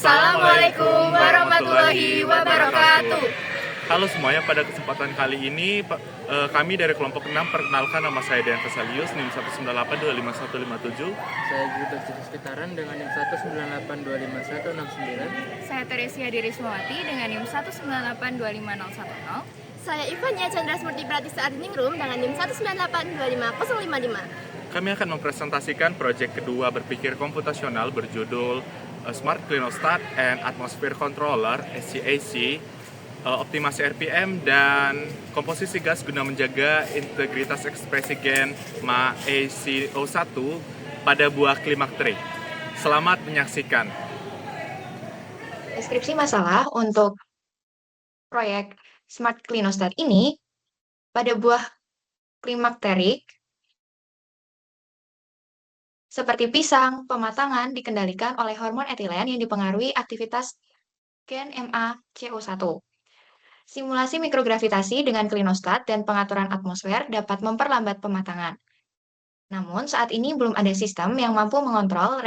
Assalamualaikum warahmatullahi wabarakatuh. Halo semuanya, pada kesempatan kali ini kami dari kelompok 6 perkenalkan nama saya Dean Vesalius, NIM 198255157. Saya Gilbert Cici Sekitaran dengan NIM 198255169. Saya Teresia Dirismawati dengan NIM 198250110. Saya Ivania Chandra Smurti Pratisa Adiningrum dengan NIM 198250055. Kami akan mempresentasikan proyek kedua berpikir komputasional berjudul Smart Clinostat and Atmosphere Controller (SCAC), optimasi RPM dan komposisi gas guna menjaga integritas ekspresi gen MaACO1 pada buah klimakterik. Selamat menyaksikan. Deskripsi masalah untuk proyek Smart Clinostat ini, pada buah klimakterik seperti pisang, pematangan dikendalikan oleh hormon etilen yang dipengaruhi aktivitas gen MaCO1. Simulasi mikrogravitasi dengan klinostat dan pengaturan atmosfer dapat memperlambat pematangan. Namun, saat ini belum ada sistem yang mampu mengontrol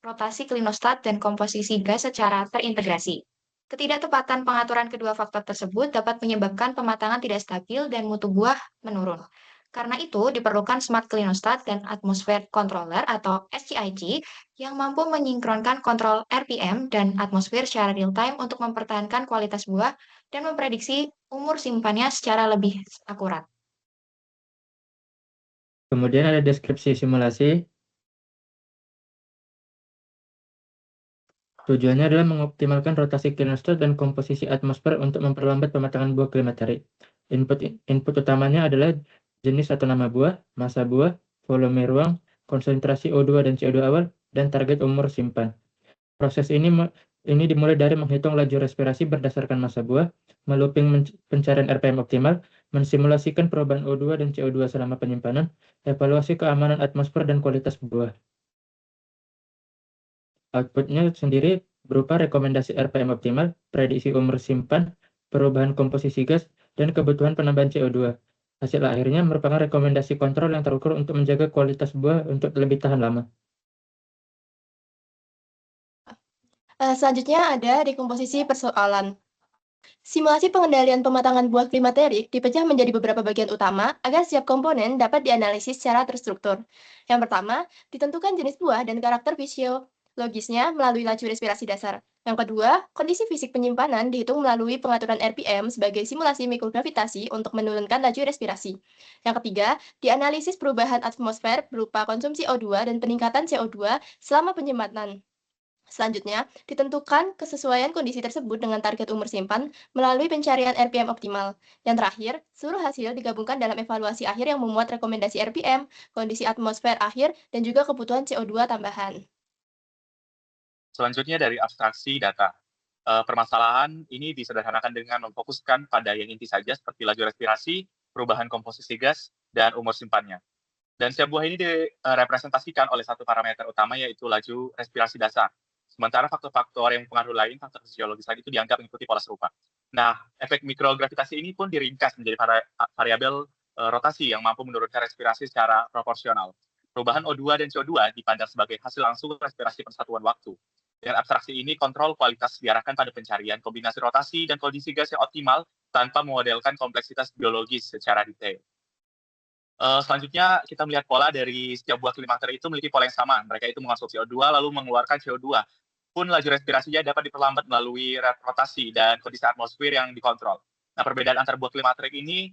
rotasi klinostat dan komposisi gas secara terintegrasi. Ketidaktepatan pengaturan kedua faktor tersebut dapat menyebabkan pematangan tidak stabil dan mutu buah menurun. Karena itu, diperlukan Smart Clinostat dan Atmosphere Controller atau SCIC yang mampu menyinkronkan kontrol RPM dan atmosfer secara real-time untuk mempertahankan kualitas buah dan memprediksi umur simpannya secara lebih akurat. Kemudian ada deskripsi simulasi. Tujuannya adalah mengoptimalkan rotasi klinostat dan komposisi atmosfer untuk memperlambat pematangan buah klimakterik. Input utamanya adalah jenis atau nama buah, massa buah, volume ruang, konsentrasi O2 dan CO2 awal, dan target umur simpan. Proses ini dimulai dari menghitung laju respirasi berdasarkan massa buah, melooping pencarian RPM optimal, mensimulasikan perubahan O2 dan CO2 selama penyimpanan, evaluasi keamanan atmosfer dan kualitas buah. Outputnya sendiri berupa rekomendasi RPM optimal, prediksi umur simpan, perubahan komposisi gas, dan kebutuhan penambahan CO2. Hasil akhirnya merupakan rekomendasi kontrol yang terukur untuk menjaga kualitas buah untuk lebih tahan lama. Selanjutnya ada dekomposisi persoalan. Simulasi pengendalian pematangan buah klimakterik dipecah menjadi beberapa bagian utama agar setiap komponen dapat dianalisis secara terstruktur. Yang pertama, ditentukan jenis buah dan karakter fisiologisnya melalui laju respirasi dasar. Yang kedua, kondisi fisik penyimpanan dihitung melalui pengaturan RPM sebagai simulasi mikrogravitasi untuk menurunkan laju respirasi. Yang ketiga, dianalisis perubahan atmosfer berupa konsumsi O2 dan peningkatan CO2 selama penyimpanan. Selanjutnya, ditentukan kesesuaian kondisi tersebut dengan target umur simpan melalui pencarian RPM optimal. Yang terakhir, seluruh hasil digabungkan dalam evaluasi akhir yang memuat rekomendasi RPM, kondisi atmosfer akhir, dan juga kebutuhan CO2 tambahan. Selanjutnya dari abstraksi data. Permasalahan ini disederhanakan dengan memfokuskan pada yang inti saja seperti laju respirasi, perubahan komposisi gas, dan umur simpannya. Dan setiap buah ini direpresentasikan oleh satu parameter utama yaitu laju respirasi dasar. Sementara faktor-faktor yang mempengaruhi lain, faktor fisiologis lain itu dianggap mengikuti pola serupa. Nah, efek mikrogravitasi ini pun diringkas menjadi variabel rotasi yang mampu menurunkan respirasi secara proporsional. Perubahan O2 dan CO2 dipandang sebagai hasil langsung respirasi persatuan waktu. Dengan abstraksi ini, kontrol kualitas diarahkan pada pencarian kombinasi rotasi dan kondisi gas yang optimal tanpa memodelkan kompleksitas biologis secara detail. Selanjutnya, kita melihat pola dari setiap buah klimakterik itu memiliki pola yang sama. Mereka itu mengonsumsi CO2 lalu mengeluarkan CO2. Pun laju respirasinya dapat diperlambat melalui rotasi dan kondisi atmosfer yang dikontrol. Nah, perbedaan antar buah klimakterik ini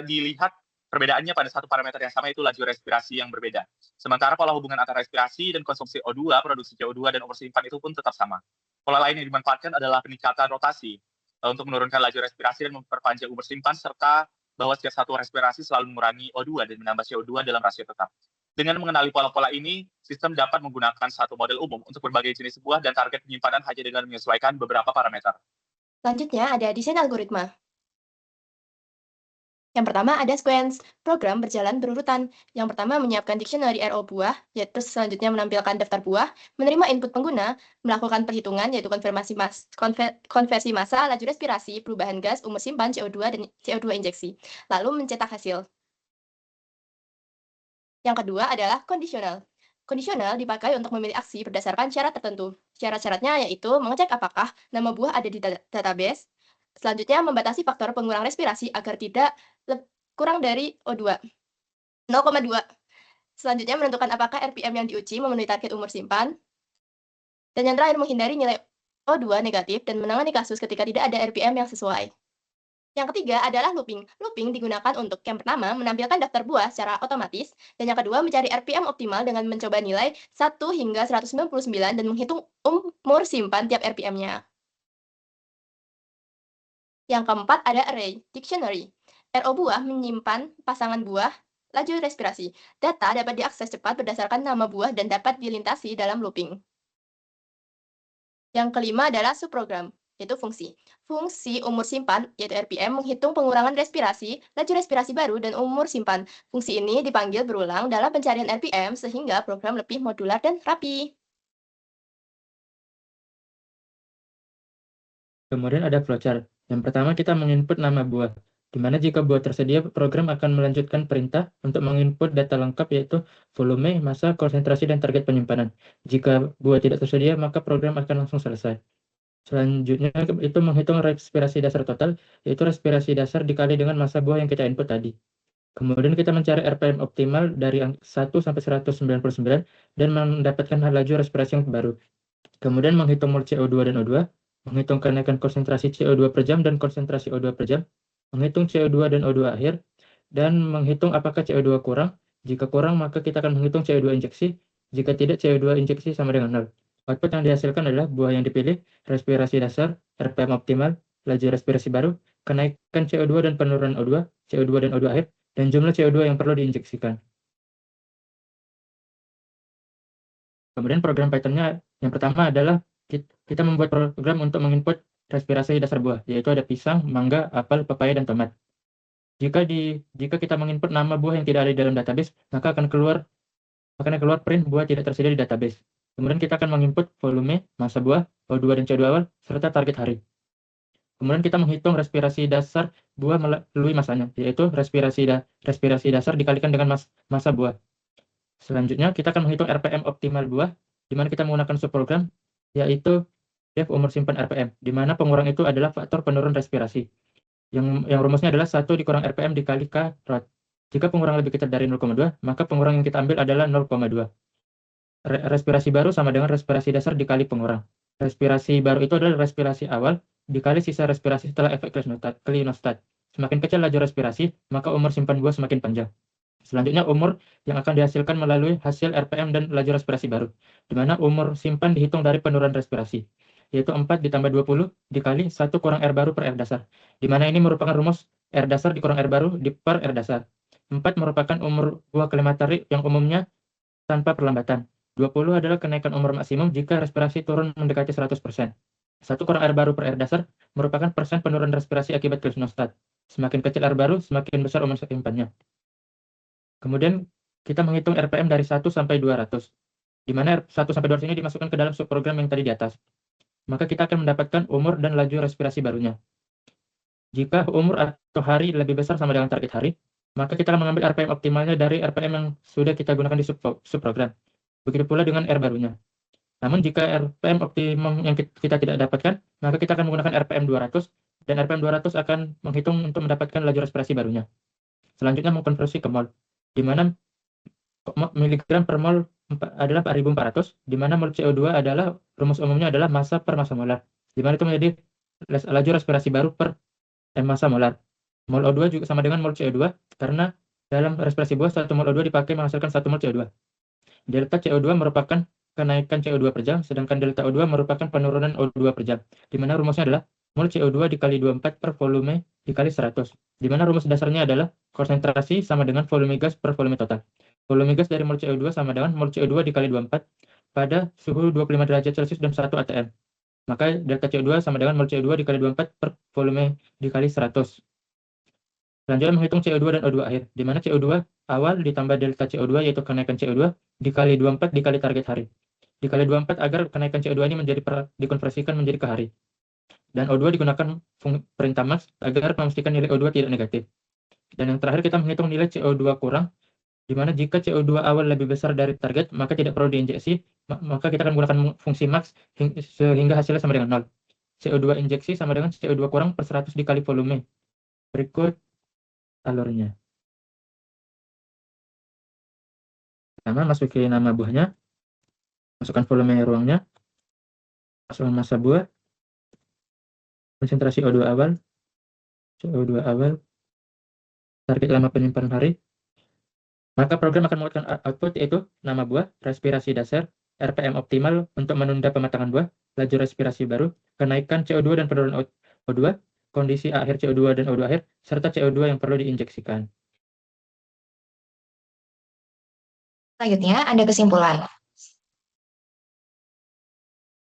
dilihat perbedaannya pada satu parameter yang sama, yaitu laju respirasi yang berbeda. Sementara pola hubungan antara respirasi dan konsumsi O2, produksi CO2, dan umur simpan itu pun tetap sama. Pola lain yang dimanfaatkan adalah peningkatan rotasi untuk menurunkan laju respirasi dan memperpanjang umur simpan, serta bahwa setiap satu respirasi selalu mengurangi O2 dan menambah CO2 dalam rasio tetap. Dengan mengenali pola-pola ini, sistem dapat menggunakan satu model umum untuk berbagai jenis buah dan target penyimpanan hanya dengan menyesuaikan beberapa parameter. Selanjutnya ada desain algoritma. Yang pertama ada sequence, program berjalan berurutan. Yang pertama menyiapkan dictionary RO buah, yaitu selanjutnya menampilkan daftar buah, menerima input pengguna, melakukan perhitungan yaitu konversi massa, laju respirasi, perubahan gas, umur simpan, CO2, dan CO2 injeksi, lalu mencetak hasil. Yang kedua adalah kondisional. Kondisional dipakai untuk memilih aksi berdasarkan syarat tertentu. Syarat-syaratnya yaitu mengecek apakah nama buah ada di database. Selanjutnya, membatasi faktor pengurang respirasi agar tidak kurang dari O2, 0,2. Selanjutnya, menentukan apakah RPM yang diuji memenuhi target umur simpan. Dan yang terakhir, menghindari nilai O2 negatif dan menangani kasus ketika tidak ada RPM yang sesuai. Yang ketiga adalah looping. Looping digunakan untuk yang pertama menampilkan daftar buah secara otomatis, dan yang kedua mencari RPM optimal dengan mencoba nilai 1 hingga 199 dan menghitung umur simpan tiap RPM-nya. Yang keempat ada array, dictionary. RO buah menyimpan pasangan buah, laju respirasi. Data dapat diakses cepat berdasarkan nama buah dan dapat dilintasi dalam looping. Yang kelima adalah subprogram, yaitu fungsi. Fungsi umur simpan, yaitu RPM, menghitung pengurangan respirasi, laju respirasi baru, dan umur simpan. Fungsi ini dipanggil berulang dalam pencarian RPM sehingga program lebih modular dan rapi. Kemudian ada flowchart. Yang pertama kita menginput nama buah, di mana jika buah tersedia, program akan melanjutkan perintah untuk menginput data lengkap yaitu volume, massa, konsentrasi, dan target penyimpanan. Jika buah tidak tersedia, maka program akan langsung selesai. Selanjutnya itu menghitung respirasi dasar total, yaitu respirasi dasar dikali dengan massa buah yang kita input tadi. Kemudian kita mencari RPM optimal dari 1 sampai 199 dan mendapatkan laju respirasi yang baru. Kemudian menghitung mol CO2 dan O2, menghitung kenaikan konsentrasi CO2 per jam dan konsentrasi O2 per jam, menghitung CO2 dan O2 akhir, dan menghitung apakah CO2 kurang. Jika kurang, maka kita akan menghitung CO2 injeksi. Jika tidak, CO2 injeksi sama dengan 0. Output yang dihasilkan adalah buah yang dipilih, respirasi dasar, RPM optimal, laju respirasi baru, kenaikan CO2 dan penurunan O2, CO2 dan O2 akhir, dan jumlah CO2 yang perlu diinjeksikan. Kemudian program Python-nya yang pertama adalah kita membuat program untuk menginput respirasi dasar buah, yaitu ada pisang, mangga, apel, pepaya, dan tomat. Jika kita menginput nama buah yang tidak ada di dalam database, maka akan keluar print buah tidak tersedia di database. Kemudian kita akan menginput volume, massa buah, O2 dan CO2 awal, serta target hari. Kemudian kita menghitung respirasi dasar buah melalui massanya, yaitu respirasi dasar dikalikan dengan massa buah. Selanjutnya kita akan menghitung RPM optimal buah, di mana kita menggunakan subprogram, yaitu def umur simpan RPM, di mana pengurang itu adalah faktor penurun respirasi. Yang rumusnya adalah 1 dikurang RPM dikali K rot. Jika pengurang lebih kecil dari 0,2, maka pengurang yang kita ambil adalah 0,2. Respirasi baru sama dengan respirasi dasar dikali pengurang. Respirasi baru itu adalah respirasi awal dikali sisa respirasi setelah efek klinostat. Semakin kecil laju respirasi, maka umur simpan buah semakin panjang. Selanjutnya umur yang akan dihasilkan melalui hasil RPM dan laju respirasi baru, di mana umur simpan dihitung dari penurunan respirasi, yaitu 4 ditambah 20 dikali 1 kurang R baru per R dasar, di mana ini merupakan rumus R dasar dikurang R baru per R dasar. 4 merupakan umur buah klimateri yang umumnya tanpa perlambatan. 20 adalah kenaikan umur maksimum jika respirasi turun mendekati 100%. 1 kurang R baru per R dasar merupakan persen penurunan respirasi akibat klinostat. Semakin kecil R baru, semakin besar umur simpannya. Kemudian kita menghitung RPM dari 1 sampai 200, di mana 1 sampai 200 ini dimasukkan ke dalam subprogram yang tadi di atas. Maka kita akan mendapatkan umur dan laju respirasi barunya. Jika umur atau hari lebih besar sama dengan target hari, maka kita akan mengambil RPM optimalnya dari RPM yang sudah kita gunakan di subprogram. Begitu pula dengan R barunya. Namun jika RPM optimum yang kita tidak dapatkan, maka kita akan menggunakan RPM 200, dan RPM 200 akan menghitung untuk mendapatkan laju respirasi barunya. Selanjutnya mengkonversi ke mol, di mana miligram per mol adalah 4.400, di mana mol CO2 adalah rumus umumnya adalah massa per massa molar, di mana itu menjadi laju respirasi baru per massa molar. Mol O2 juga sama dengan mol CO2, karena dalam respirasi buah 1 mol O2 dipakai menghasilkan 1 mol CO2. Delta CO2 merupakan kenaikan CO2 per jam, sedangkan delta O2 merupakan penurunan O2 per jam, di mana rumusnya adalah mol CO2 dikali 24 per volume dikali 100, di mana rumus dasarnya adalah konsentrasi sama dengan volume gas per volume total. Volume gas dari mol CO2 sama dengan mol CO2 dikali 24 pada suhu 25 derajat Celcius dan 1 atm. Maka delta CO2 sama dengan mol CO2 dikali 24 per volume dikali 100. Selanjutnya menghitung CO2 dan O2 akhir, di mana CO2 awal ditambah delta CO2 yaitu kenaikan CO2 dikali 24 dikali target hari. Dikali 24 agar kenaikan CO2 ini dikonversikan menjadi ke hari. Dan O2 digunakan perintah max agar memastikan nilai O2 tidak negatif. Dan yang terakhir kita menghitung nilai CO2 kurang di mana jika CO2 awal lebih besar dari target, maka tidak perlu diinjeksi, maka kita akan menggunakan fungsi max sehingga hasilnya sama dengan 0. CO2 injeksi sama dengan CO2 kurang per 100 dikali volume. Berikut alurnya. Pertama, masukin nama buahnya, masukkan volume ruangnya, masukkan massa buah, konsentrasi CO2 awal, target lama penyimpanan hari. Maka program akan mengeluarkan output yaitu nama buah, respirasi dasar, RPM optimal untuk menunda pematangan buah, laju respirasi baru, kenaikan CO2 dan penurunan O2, kondisi akhir CO2 dan O2 akhir, serta CO2 yang perlu diinjeksikan. Selanjutnya, ada kesimpulan.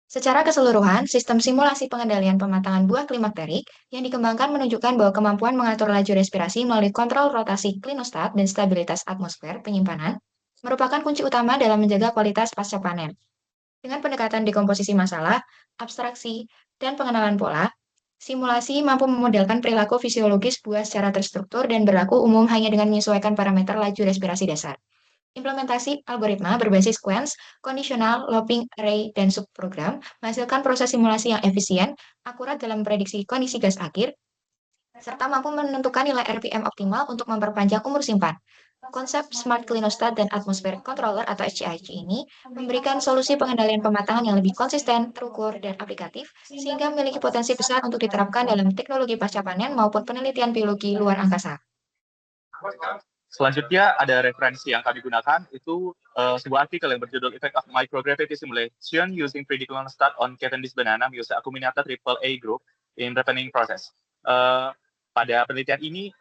Secara keseluruhan, sistem simulasi pengendalian pematangan buah klimakterik yang dikembangkan menunjukkan bahwa kemampuan mengatur laju respirasi melalui kontrol rotasi klinostat dan stabilitas atmosfer penyimpanan merupakan kunci utama dalam menjaga kualitas pasca panen. Dengan pendekatan dekomposisi masalah, abstraksi, dan pengenalan pola, simulasi mampu memodelkan perilaku fisiologis buah secara terstruktur dan berlaku umum hanya dengan menyesuaikan parameter laju respirasi dasar. Implementasi algoritma berbasis sequence, conditional, looping array, dan subprogram menghasilkan proses simulasi yang efisien, akurat dalam prediksi kondisi gas akhir, serta mampu menentukan nilai RPM optimal untuk memperpanjang umur simpan. Konsep Smart Clinostat dan Atmosphere Controller atau SCIC ini memberikan solusi pengendalian pematangan yang lebih konsisten, terukur, dan aplikatif, sehingga memiliki potensi besar untuk diterapkan dalam teknologi pasca panen maupun penelitian biologi luar angkasa. Selanjutnya ada referensi yang kami gunakan, itu sebuah artikel yang berjudul Effect of Microgravity Simulation Using 3D Clinostat on Cavendish Banana Musa Acuminata AAA Group in Ripening Process. Pada penelitian ini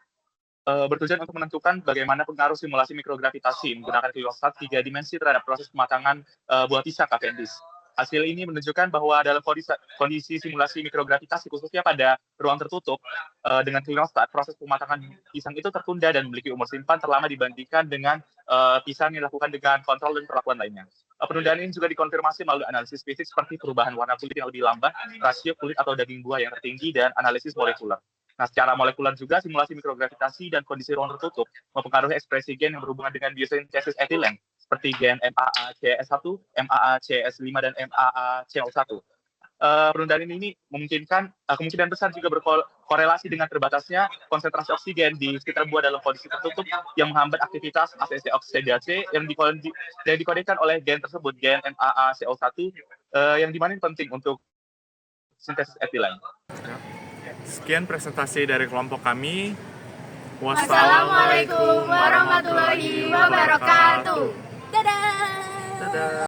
bertujuan untuk menentukan bagaimana pengaruh simulasi mikrogravitasi menggunakan clinostat 3 dimensi terhadap proses pematangan buah pisang Cavendish. Hasil ini menunjukkan bahwa dalam kondisi simulasi mikrogravitasi, khususnya pada ruang tertutup, dengan clinostat, proses pematangan pisang itu tertunda dan memiliki umur simpan terlama dibandingkan dengan pisang yang dilakukan dengan kontrol dan perlakuan lainnya. Penundaan ini juga dikonfirmasi melalui analisis fisik seperti perubahan warna kulit yang lebih lambat, rasio kulit atau daging buah yang tertinggi, dan analisis molekuler. Nah, secara molekuler juga, simulasi mikrogravitasi dan kondisi ruang tertutup mempengaruhi ekspresi gen yang berhubungan dengan biosintesis etilen, seperti gen MAA-CS1, MAA-CS5, dan MAA-CO1. Penundaan ini memungkinkan kemungkinan besar juga berkorelasi dengan terbatasnya konsentrasi oksigen di sekitar buah dalam kondisi tertutup yang menghambat aktivitas ACC oksidasi yang dikodekan oleh gen tersebut, gen MAA-CO1, yang dimana penting untuk sintesis etilen. Sekian presentasi dari kelompok kami. Wassalamualaikum warahmatullahi wabarakatuh. Dadah. Dadah.